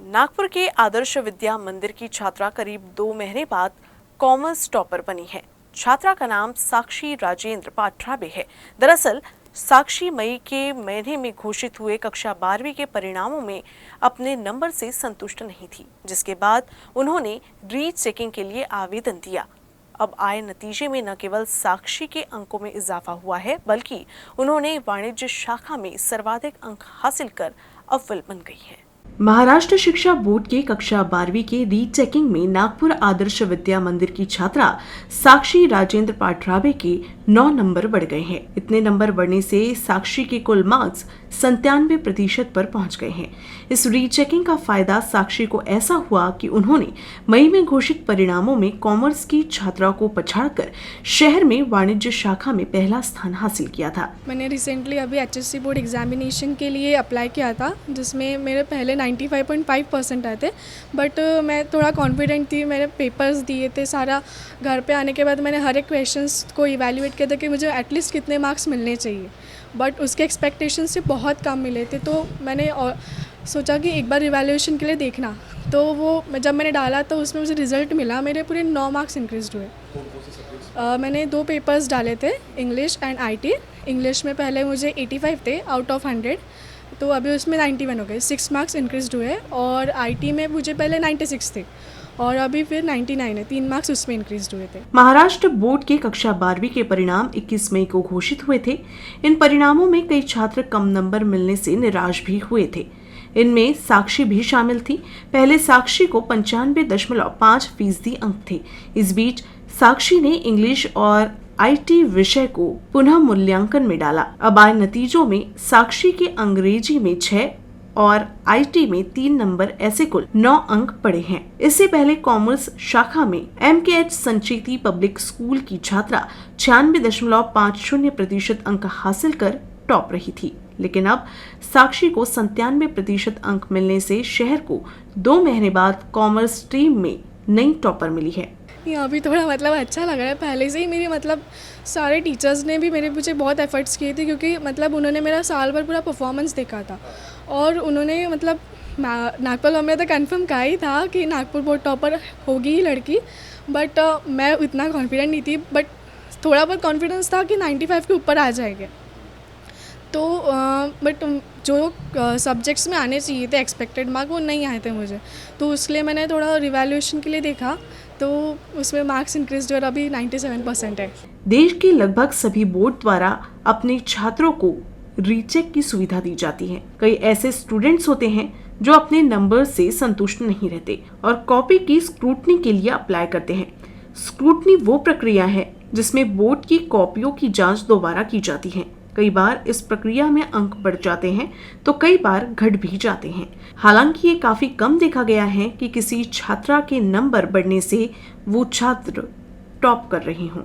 नागपुर के आदर्श विद्या मंदिर की छात्रा करीब 2 महीने बाद कॉमर्स टॉपर बनी है। छात्रा का नाम साक्षी राजेंद्र पाठराबे है। दरअसल साक्षी मई के महीने में घोषित हुए कक्षा 12वीं के परिणामों में अपने नंबर से संतुष्ट नहीं थी, जिसके बाद उन्होंने रीचेकिंग के लिए आवेदन दिया। अब आए नतीजे में न केवल साक्षी के अंकों में इजाफा हुआ है, बल्कि उन्होंने वाणिज्य शाखा में सर्वाधिक अंक हासिल कर अव्वल बन गई है। महाराष्ट्र शिक्षा बोर्ड के कक्षा 12वीं के रीचेकिंग में नागपुर आदर्श विद्या मंदिर की छात्रा साक्षी राजेंद्र पाठराबे के 9 नंबर बढ़ गए हैं। इतने नंबर बढ़ने से साक्षी के कुल मार्क्स 97% पर पहुंच गए हैं। इस रीचेकिंग का फायदा साक्षी को ऐसा हुआ कि उन्होंने मई में घोषित परिणामों में कॉमर्स की छात्रा को पछाड़कर शहर में वाणिज्य शाखा में पहला स्थान हासिल किया था। मैंने रिसेंटली अभी HSC बोर्ड एग्जामिनेशन के लिए अप्लाई किया था, जिसमें मेरे पहले 95.5% आए थे, बट मैं थोड़ा कॉन्फिडेंट थी। मैंने पेपर्स दिए थे सारा। घर पे आने के बाद मैंने हर एक क्वेश्चंस को इवैल्यूएट किया था कि मुझे एटलीस्ट कितने मार्क्स मिलने चाहिए, बट उसके एक्सपेक्टेशन से बहुत कम मिले थे। तो मैंने सोचा कि एक बार इवैल्यूएशन के लिए देखना, तो वो जब मैंने डाला तो उसमें मुझे रिज़ल्ट मिला, मेरे पूरे 9 मार्क्स इंक्रीज हुए। मैंने 2 पेपर्स डाले थे, इंग्लिश एंड IT। इंग्लिश में पहले मुझे 85 थे आउट ऑफ 100, तो अभी उसमें 91 हो गए, 6 मार्क्स इंक्रीज हुए। और IT में मुझे पहले 96 थे और अभी फिर 99 है, 3 मार्क्स उसमें इंक्रीज हुए थे। महाराष्ट्र बोर्ड के कक्षा 12वीं के परिणाम 21 मई को घोषित हुए थे। इन परिणामों में कई छात्र कम नंबर मिलने से निराश भी हुए थे। इनमें साक्षी भी शामिल थी। पहले साक्षी को 95.5% अंक थे। इस बीच साक्षी ने इंग्लिश और IT विषय को पुनः मूल्यांकन में डाला। अब आए नतीजों में साक्षी के अंग्रेजी में 6 और IT में 3 नंबर ऐसे कुल 9 अंक पड़े हैं। इससे पहले कॉमर्स शाखा में MKH संचेती पब्लिक स्कूल की छात्रा 96.50% अंक हासिल कर टॉप रही थी, लेकिन अब साक्षी को 97% अंक मिलने से शहर को 2 महीने बाद कॉमर्स स्ट्रीम में नई टॉपर मिली है। अभी थोड़ा अच्छा लग रहा है। पहले से ही मेरी सारे टीचर्स ने भी मुझे बहुत एफर्ट्स किए थे, क्योंकि उन्होंने मेरा साल भर पूरा परफॉर्मेंस देखा था और उन्होंने नागपुर में तो कंफर्म कहा ही था कि नागपुर बोर्ड टॉपर होगी ही लड़की, बट मैं इतना कॉन्फिडेंट नहीं थी, बट थोड़ा बहुत कॉन्फिडेंस था कि 95 के ऊपर आ जाएंगे। तो बट जो सब्जेक्ट्स में आने चाहिए थे एक्सपेक्टेड मार्क, वो नहीं आए थे मुझे, तो इसलिए मैंने थोड़ा रिवैल्यूएशन के लिए देखा, तो उसमें मार्क्स इंक्रीज और अभी 97% है। देश के लगभग सभी बोर्ड द्वारा अपने छात्रों को रीचेक की सुविधा दी जाती है। कई ऐसे स्टूडेंट्स होते हैं जो अपने नंबर से संतुष्ट नहीं रहते और कॉपी की स्क्रूटनी के लिए अप्लाई करते हैं। स्क्रूटनी वो प्रक्रिया है जिसमें बोर्ड की कॉपियों की जांच दोबारा की जाती है। कई बार इस प्रक्रिया में अंक बढ़ जाते हैं तो कई बार घट भी जाते हैं। हालांकि ये काफी कम देखा गया है कि किसी छात्रा के नंबर बढ़ने से वो छात्र टॉप कर रहे हों।